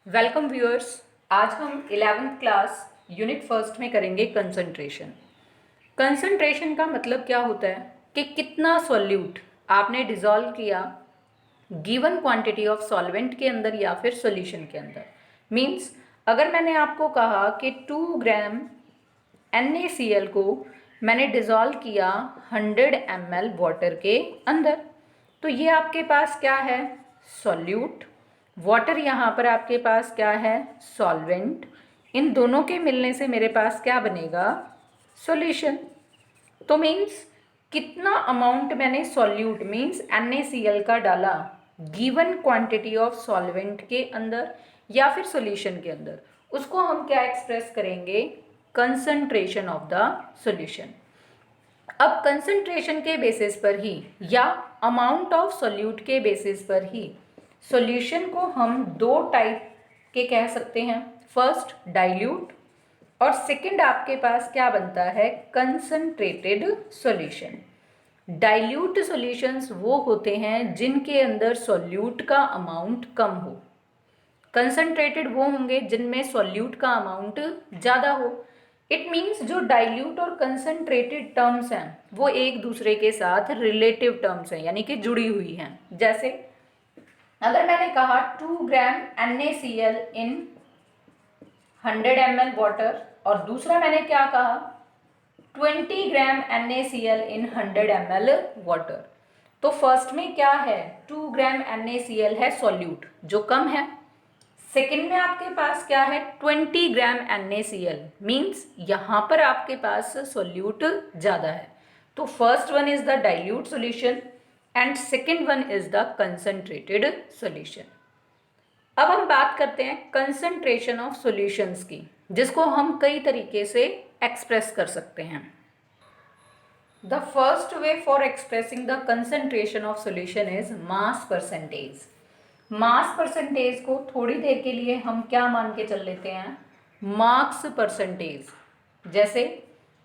Welcome viewers. आज हम 11th class unit first में करेंगे कंसंट्रेशन। कंसंट्रेशन का मतलब क्या होता है कि कितना सॉल्यूट आपने डिज़ोल्व किया गिवन क्वांटिटी ऑफ सॉल्वेंट के अंदर या फिर सॉल्यूशन के अंदर। मींस अगर मैंने आपको कहा कि 2 ग्राम NaCl को मैंने डिज़ोल्व किया 100 ml वाटर के अंदर, तो ये आपके पास क्या है? सॉल्यूट। वाटर यहाँ पर आपके पास क्या है? सॉल्वेंट। इन दोनों के मिलने से मेरे पास क्या बनेगा? सॉल्यूशन। तो मीन्स कितना अमाउंट मैंने सॉल्यूट मीन्स NaCl का डाला गिवन क्वांटिटी ऑफ सॉल्वेंट के अंदर या फिर सॉल्यूशन के अंदर, उसको हम क्या एक्सप्रेस करेंगे? Concentration of the solution. अब कंसंट्रेशन के बेसिस पर ही या अमाउंट ऑफ सॉल्यूट के बेसिस पर ही सॉल्यूशन को हम दो टाइप के कह सकते हैं। फर्स्ट डाइल्यूट और सेकंड आपके पास क्या बनता है? Concentrated solution. डाइल्यूट सॉल्यूशंस वो होते हैं जिनके अंदर सॉल्यूट का अमाउंट कम हो। कंसंट्रेटेड वो होंगे जिनमें सॉल्यूट का अमाउंट ज़्यादा हो। इट मीन्स जो डाइल्यूट और कंसंट्रेटेड टर्म्स हैं वो एक दूसरे के साथ रिलेटिव टर्म्स हैं, यानी कि जुड़ी हुई हैं। जैसे अगर मैंने कहा 2 ग्राम NaCl इन 100 ml वाटर और दूसरा मैंने क्या कहा 20 ग्राम NaCl इन 100 ml वाटर, तो फर्स्ट में क्या है? 2 ग्राम NaCl है सॉल्यूट जो कम है। सेकेंड में आपके पास क्या है? 20 ग्राम NaCl मीन्स यहाँ पर आपके पास सॉल्यूट ज़्यादा है। तो first one is the dilute solution and second one is the concentrated solution. अब हम बात करते हैं कंसंट्रेशन ऑफ सॉल्यूशंस की, जिसको हम कई तरीके से एक्सप्रेस कर सकते हैं। The first way for expressing the concentration of solution is mass percentage. Mass percentage को थोड़ी देर के लिए हम क्या मान के चल लेते हैं? Marks percentage. जैसे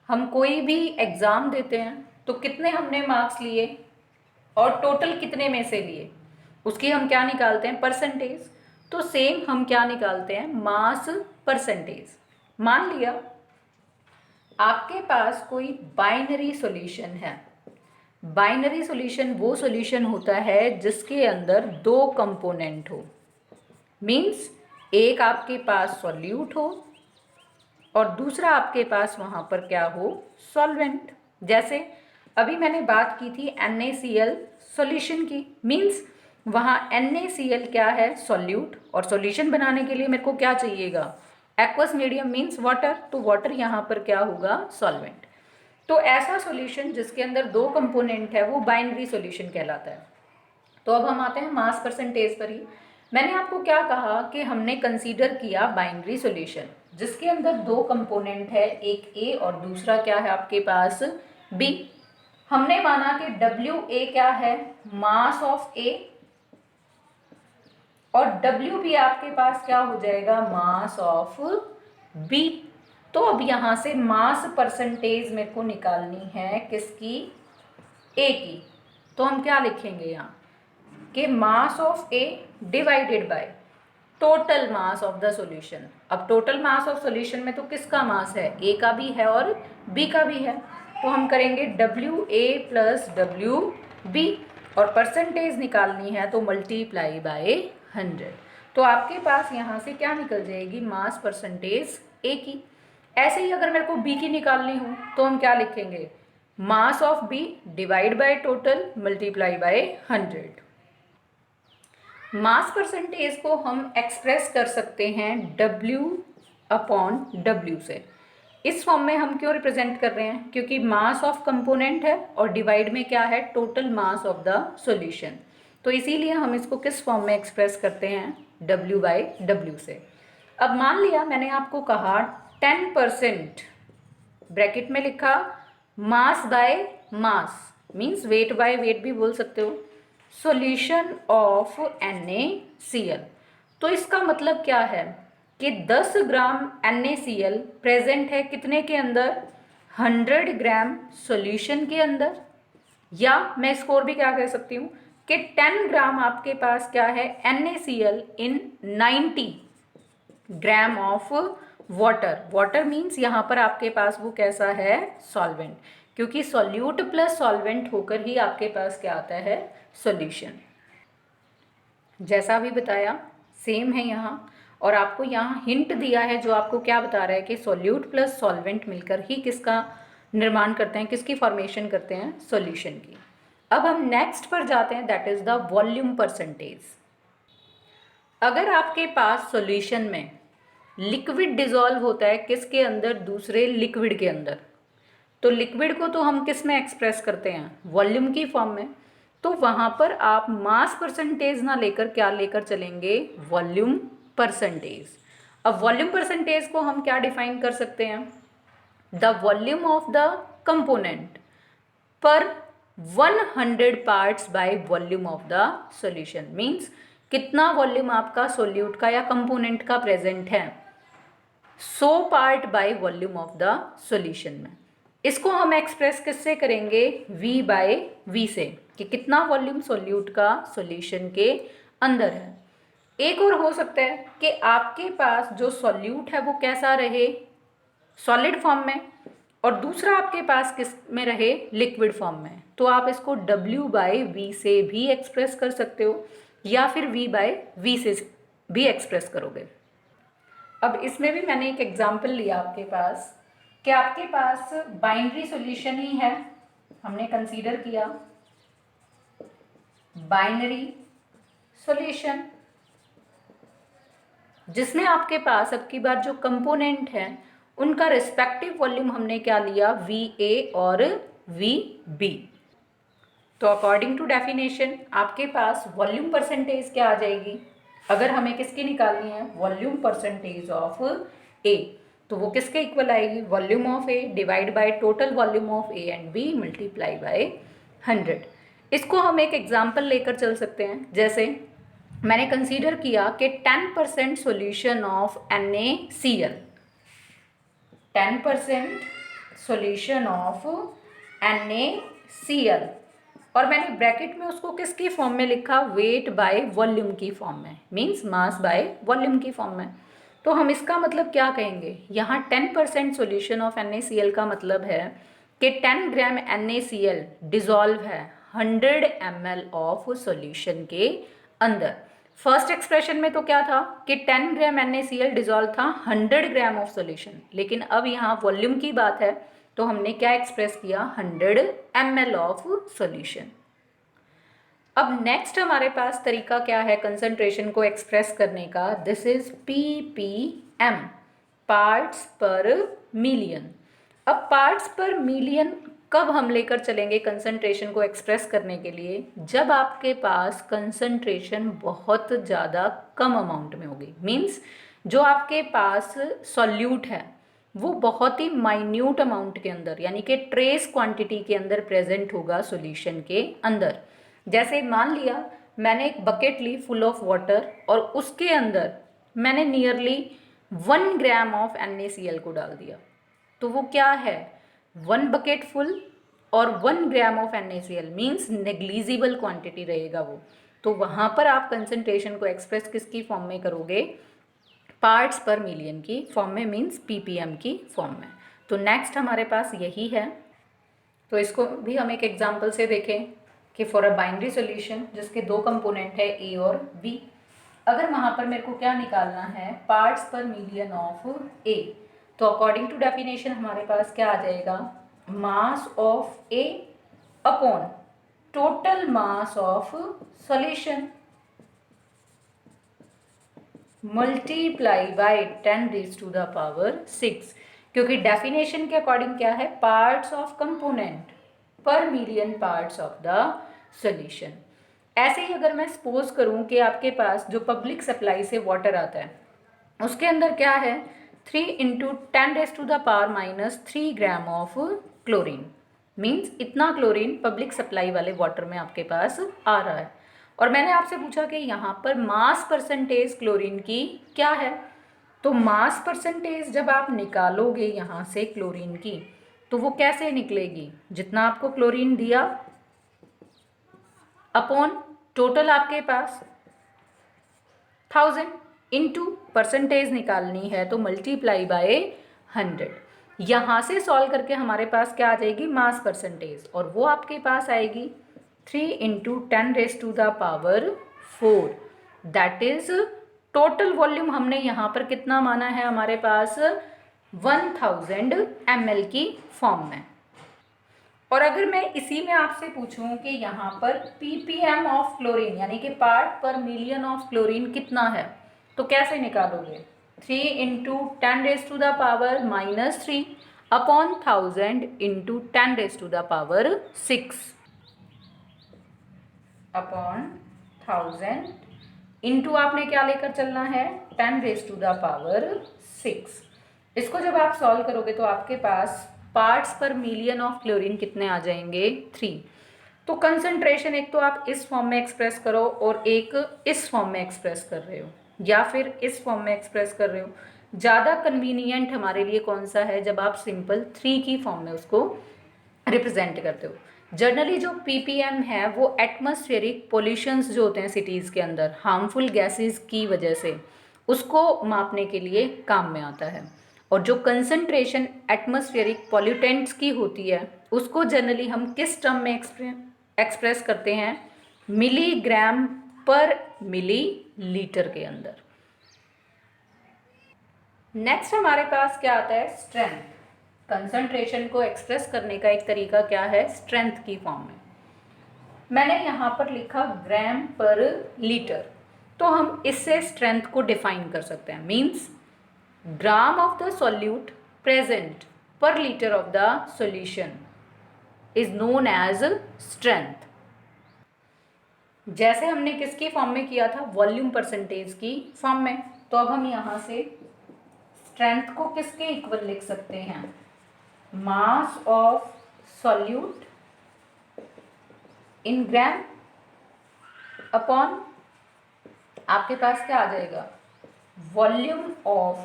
हम कोई भी एग्ज़ाम देते हैं तो कितने हमने मार्क्स लिए और टोटल कितने में से लिए, उसकी हम क्या निकालते हैं? परसेंटेज। तो सेम हम क्या निकालते हैं? Mass percentage. मान लिया आपके पास कोई बाइनरी सॉल्यूशन है। बाइनरी सॉल्यूशन वो सॉल्यूशन होता है जिसके अंदर दो कंपोनेंट हो। मीन्स एक आपके पास सॉल्यूट हो और दूसरा आपके पास वहाँ पर क्या हो? सॉल्वेंट। जैसे अभी मैंने बात की थी NaCl सॉल्यूशन की। मीन्स वहाँ NaCl क्या है? सॉल्यूट। और सॉल्यूशन बनाने के लिए मेरे को क्या चाहिएगा? Aqueous medium means water. तो वाटर यहाँ पर क्या होगा? सॉल्वेंट। तो ऐसा सॉल्यूशन जिसके अंदर दो कंपोनेंट है वो बाइनरी सॉल्यूशन कहलाता है। तो अब हम आते हैं मास परसेंटेज पर ही। मैंने आपको क्या कहा कि हमने कंसीडर किया बाइनरी सॉल्यूशन जिसके अंदर दो कंपोनेंट है, एक A और दूसरा क्या है आपके पास? B। हमने माना कि WA क्या है? मास ऑफ A और WB आपके पास क्या हो जाएगा? Mass of B। तो अब यहाँ से मास परसेंटेज मेरे को निकालनी है किसकी? A की। तो हम क्या लिखेंगे यहाँ कि mass of A divided by total mass of the solution. अब टोटल मास ऑफ सॉल्यूशन में तो किसका मास है? A का भी है और B का भी है। तो हम करेंगे WA प्लस WB और परसेंटेज निकालनी है तो मल्टीप्लाई बाय 100। तो आपके पास यहाँ से क्या निकल जाएगी? मास परसेंटेज A की। ऐसे ही अगर मेरे को B की निकालनी हो तो हम क्या लिखेंगे? Mass of B divide by total multiply by 100। Mass percentage को हम एक्सप्रेस कर सकते हैं W/W से। इस फॉर्म में हम क्यों रिप्रेजेंट कर रहे हैं? क्योंकि मास ऑफ कंपोनेंट है और डिवाइड में क्या है? Total mass of the solution. तो इसीलिए हम इसको किस फॉर्म में एक्सप्रेस करते हैं? W/W से। अब मान लिया मैंने आपको कहा 10% ब्रैकेट में लिखा mass by mass means weight by weight भी बोल सकते हो, सॉल्यूशन ऑफ NaCl। तो इसका मतलब क्या है कि 10 ग्राम NaCl प्रेजेंट है कितने के अंदर? 100 ग्राम सॉल्यूशन के अंदर। या मैं इसको और भी क्या कह सकती हूँ कि 10 ग्राम आपके पास क्या है? NaCl in 90 gram of water. Water means यहाँ पर आपके पास वो कैसा है, सॉल्वेंट, क्योंकि सॉल्यूट प्लस सॉल्वेंट होकर ही आपके पास क्या आता है, सॉल्यूशन। जैसा अभी बताया सेम है यहाँ, और आपको यहाँ हिंट दिया है जो आपको क्या बता रहा है कि सॉल्यूट प्लस सॉल्वेंट मिलकर ही किसका निर्माण करते हैं, किसकी फॉर्मेशन करते हैं, सॉल्यूशन की। अब हम नेक्स्ट पर जाते हैं, that is the volume percentage. अगर आपके पास सॉल्यूशन में लिक्विड डिसॉल्व होता है किसके अंदर, दूसरे लिक्विड के अंदर, तो लिक्विड को तो हम किस में एक्सप्रेस करते हैं, वॉल्यूम की फॉर्म में। तो वहाँ पर आप मास परसेंटेज ना लेकर क्या लेकर चलेंगे, वॉल्यूम परसेंटेज। अब वॉल्यूम परसेंटेज को हम क्या डिफाइन कर सकते हैं, the volume of the component पर 100 parts by volume of the solution. Means कितना वॉल्यूम आपका सोल्यूट का या कंपोनेंट का प्रेजेंट है, 100 part by volume of the solution में। इसको हम एक्सप्रेस किससे करेंगे, V बाय V से, कि कितना वॉल्यूम सोल्यूट का सॉल्यूशन के अंदर है। एक और हो सकता है कि आपके पास जो सॉल्यूट है वो कैसा रहे, सॉलिड फॉर्म में, और दूसरा आपके पास किस में रहे, लिक्विड फॉर्म में। तो आप इसको W बाय V से भी एक्सप्रेस कर सकते हो, या फिर V बाय V से भी एक्सप्रेस करोगे। अब इसमें भी मैंने एक एग्जाम्पल लिया आपके पास, कि आपके पास बाइनरी सॉल्यूशन ही है, हमने कंसीडर किया बाइनरी सॉल्यूशन, जिसमें आपके पास अब की बार जो कंपोनेंट है उनका रिस्पेक्टिव वॉल्यूम हमने क्या लिया, VA और VB। तो अकॉर्डिंग टू डेफिनेशन आपके पास वॉल्यूम परसेंटेज क्या आ जाएगी, अगर हमें किसकी निकालनी है, वॉल्यूम परसेंटेज ऑफ A, तो वो किसके इक्वल आएगी, volume of A divide by total volume of A and B multiply by 100। इसको हम एक एग्जाम्पल लेकर चल सकते हैं। जैसे मैंने कंसीडर किया कि 10% solution of NaCl, 10% solution of NaCl, और मैंने ब्रैकेट में उसको किसकी फॉर्म में लिखा, वेट बाय वॉल्यूम की फॉर्म में, मींस मास बाय वॉल्यूम की फॉर्म में। तो हम इसका मतलब क्या कहेंगे, यहाँ 10% सॉल्यूशन ऑफ NaCl का मतलब है कि 10 ग्राम NaCl डिजॉल्व है 100 ml ऑफ सॉल्यूशन के अंदर। फर्स्ट एक्सप्रेशन में तो क्या था कि 10 ग्राम NaCl डिजॉल्व था 100 ग्राम ऑफ सॉल्यूशन, लेकिन अब यहाँ वॉल्यूम की बात है तो हमने क्या एक्सप्रेस किया, 100 ml ऑफ सॉल्यूशन। अब नेक्स्ट हमारे पास तरीका क्या है कंसंट्रेशन को एक्सप्रेस करने का, दिस इज ppm, पार्ट्स पर मिलियन। अब पार्ट्स पर मिलियन कब हम लेकर चलेंगे कंसंट्रेशन को एक्सप्रेस करने के लिए, जब आपके पास कंसंट्रेशन बहुत ज़्यादा कम अमाउंट में होगी। मीन्स जो आपके पास सॉल्यूट है वो बहुत ही माइन्यूट अमाउंट के अंदर, यानी कि ट्रेस क्वांटिटी के अंदर प्रेजेंट होगा सॉल्यूशन के अंदर। जैसे मान लिया मैंने एक बकेट ली फुल ऑफ वाटर, और उसके अंदर मैंने नियरली 1 ग्राम ऑफ NaCl को डाल दिया, तो वो क्या है, 1 बकेट फुल और 1 gram of NaCl, means negligible quantity रहेगा वो। तो वहाँ पर आप कंसंट्रेशन को एक्सप्रेस किसकी फॉर्म में करोगे, पार्ट्स पर मिलियन की फॉर्म में, मीन्स ppm की फॉर्म में। तो नेक्स्ट हमारे पास यही है, तो इसको भी हम एक एग्जांपल से देखें कि फॉर अ बाइनरी सॉल्यूशन जिसके दो कंपोनेंट है A और B, अगर वहाँ पर मेरे को क्या निकालना है, पार्ट्स पर मिलियन ऑफ A, तो अकॉर्डिंग टू डेफिनेशन हमारे पास क्या आ जाएगा, mass of A upon total mass of solution multiply by 10⁻⁶, क्योंकि डेफिनेशन के अकॉर्डिंग क्या है, पार्ट्स ऑफ कंपोनेंट पर million parts of the solution. ऐसे ही अगर मैं सपोज करूं कि आपके पास जो पब्लिक सप्लाई से वाटर आता है उसके अंदर क्या है, 3 × 10⁻³ ग्राम ऑफ क्लोरीन, मीन्स इतना क्लोरीन पब्लिक सप्लाई वाले वाटर में आपके पास आ रहा है। और मैंने आपसे पूछा कि यहाँ पर मास परसेंटेज क्लोरीन की क्या है, तो मास परसेंटेज जब आप निकालोगे यहाँ से क्लोरीन की, तो वो कैसे निकलेगी, जितना आपको क्लोरीन दिया अपॉन टोटल आपके पास 1000, इनटू परसेंटेज निकालनी है तो मल्टीप्लाई बाय 100। यहाँ से सॉल्व करके हमारे पास क्या आ जाएगी, मास परसेंटेज, और वो आपके पास आएगी 3 into 10⁴, that is total volume हमने यहाँ पर कितना माना है, हमारे पास 1000 ml की फॉर्म में। और अगर मैं इसी में आपसे पूछूं कि यहाँ पर ppm ऑफ क्लोरीन यानी कि पार्ट पर मिलियन ऑफ क्लोरीन कितना है, तो कैसे निकालोगे, 3 into 10⁻³ upon 1000 into 10⁻6 upon 1000 into आपने क्या लेकर चलना है, 10⁻6। इसको जब आप सॉल्व करोगे तो आपके पास पार्ट्स पर मिलियन ऑफ क्लोरीन कितने आ जाएंगे, 3। तो कंसंट्रेशन एक तो आप इस फॉर्म में एक्सप्रेस करो और एक इस फॉर्म में एक्सप्रेस कर रहे हो या फिर इस फॉर्म में एक्सप्रेस कर रहे हो। ज़्यादा कन्वीनियंट हमारे लिए कौन सा है, जब आप सिंपल 3 की फॉर्म में उसको रिप्रेजेंट करते हो। जनरली जो ppm है वो एटमॉस्फेरिक पोल्यूशंस जो होते हैं सिटीज़ के अंदर हार्मफुल गैसेस की वजह से, उसको मापने के लिए काम में आता है। और जो कंसंट्रेशन एटमॉस्फेरिक पॉल्यूटेंट्स की होती है उसको जनरली हम किस टर्म में एक्सप्रेस करते हैं, मिलीग्राम पर मिली लीटर के अंदर। नेक्स्ट हमारे पास क्या आता है, स्ट्रेंथ। कंसंट्रेशन को एक्सप्रेस करने का एक तरीका क्या है, स्ट्रेंथ की फॉर्म में। मैंने यहाँ पर लिखा ग्राम पर लीटर, तो हम इससे स्ट्रेंथ को डिफाइन कर सकते हैं। Means gram of the solute present per litre of the solution is known as strength. जैसे हमने किसकी फॉर्म में किया था, वॉल्यूम परसेंटेज की फॉर्म में। तो अब हम यहाँ से स्ट्रेंथ को किसके इक्वल लिख सकते हैं, mass of solute in gram upon आपके पास क्या आ जाएगा, volume of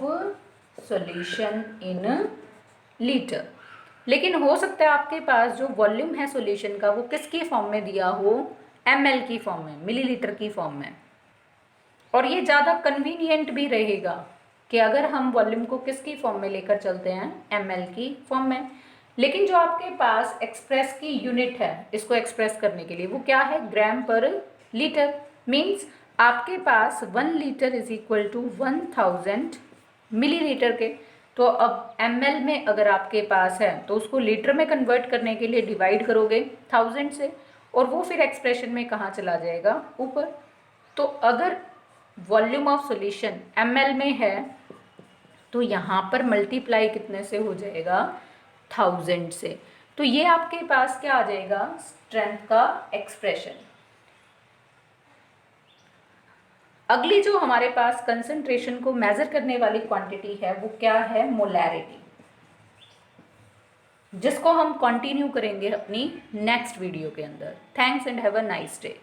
solution in litre. लेकिन हो सकता है आपके पास जो वॉल्यूम है सॉल्यूशन का वो किसकी फॉर्म में दिया हो, ml की फॉर्म में, मिलीलीटर की फॉर्म में। और ये ज़्यादा कन्वीनियंट भी रहेगा कि अगर हम वॉल्यूम को किसकी फॉर्म में लेकर चलते हैं, ml की फॉर्म में। लेकिन जो आपके पास एक्सप्रेस की यूनिट है इसको एक्सप्रेस करने के लिए वो क्या है, ग्राम पर लीटर। मीन्स आपके पास 1 litre is equal to 1000 millilitre के। तो अब ml में अगर आपके पास है तो उसको लीटर में कन्वर्ट करने के लिए डिवाइड करोगे 1000 से, और वो फिर एक्सप्रेशन में कहाँ चला जाएगा, ऊपर। तो अगर वॉल्यूम ऑफ सॉल्यूशन ml में है तो यहाँ पर मल्टीप्लाई कितने से हो जाएगा, 1000 से। तो ये आपके पास क्या आ जाएगा, स्ट्रेंथ का एक्सप्रेशन। अगली जो हमारे पास कंसंट्रेशन को मेजर करने वाली क्वांटिटी है वो क्या है, मोलैरिटी, जिसको हम कंटिन्यू करेंगे अपनी नेक्स्ट वीडियो के अंदर। Thanks and have a nice day.